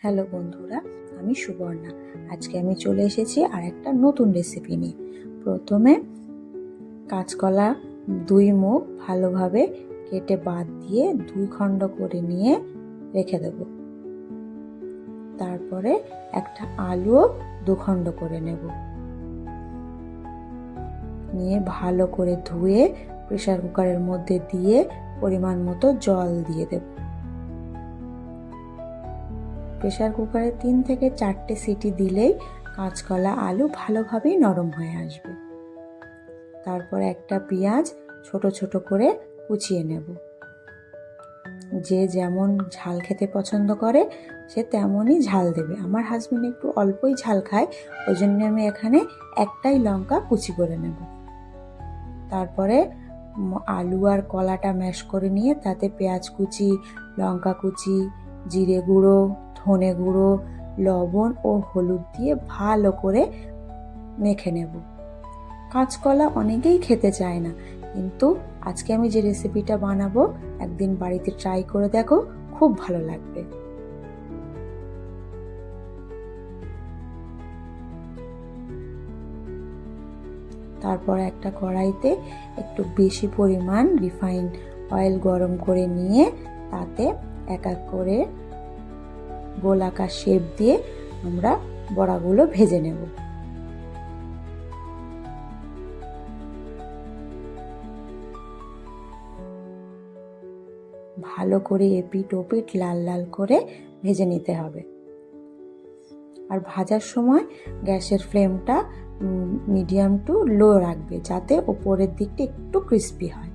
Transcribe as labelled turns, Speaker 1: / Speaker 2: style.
Speaker 1: Hello বন্ধুরা, আমি সুবর্ণা। আজকে আমি চলে এসেছি আর একটা নতুন রেসিপি নিয়ে। প্রথমে কাঁচকলা 2 মুখ ভালোভাবে কেটে বাদ দিয়ে 2 খণ্ড করে নিয়ে রেখে দেব। তারপরে একটা আলুও 2 খণ্ড করে নেব। নিয়ে ভালো করে ধুয়ে প্রেসার কুকারের মধ্যে দিয়ে পরিমাণ মতো জল দিয়ে দেব। প্রেসার কুকারে 3 থেকে 4টে সিটি দিলেই কাঁচকলা আলু ভালোভাবেই নরম হয়ে আসবে। তারপর একটা পেঁয়াজ ছোট ছোট করে কুচিয়ে নেব। যে যেমন ঝাল খেতে পছন্দ করে সে তেমনই ঝাল দেবে। আমার হাজবেন্ড একটু অল্পই ঝাল খায়, ওই জন্য আমি এখানে একটাই লঙ্কা কুচি করে নেব। তারপরে আলু আর কলাটা ম্যাশ করে নিয়ে তাতে পেঁয়াজ কুচি, লঙ্কা কুচি, জিরে গুঁড়ো, ধনে গুঁড়ো, লবণ ও হলুদ দিয়ে ভালো করে মেখে নেব। কাঁচকলা অনেকেই খেতে চায় না, কিন্তু আজকে আমি যে রেসিপিটা বানাবো একদিন বাড়িতে ট্রাই করে দেখো, খুব ভালো লাগবে। তারপর একটা কড়াইতে একটু বেশি পরিমাণ রিফাইন্ড অয়েল গরম করে নিয়ে তাতে এক এক করে গোলাকার শেপ দিয়ে আমরা বড়াগুলো ভেজে নেব। ভালো করে এপিট ওপিট লাল লাল করে ভেজে নিতে হবে। আর ভাজার সময় গ্যাসের ফ্লেমটা মিডিয়াম টু লো রাখবে, যাতে ওপরের দিকটা একটু ক্রিস্পি হয়।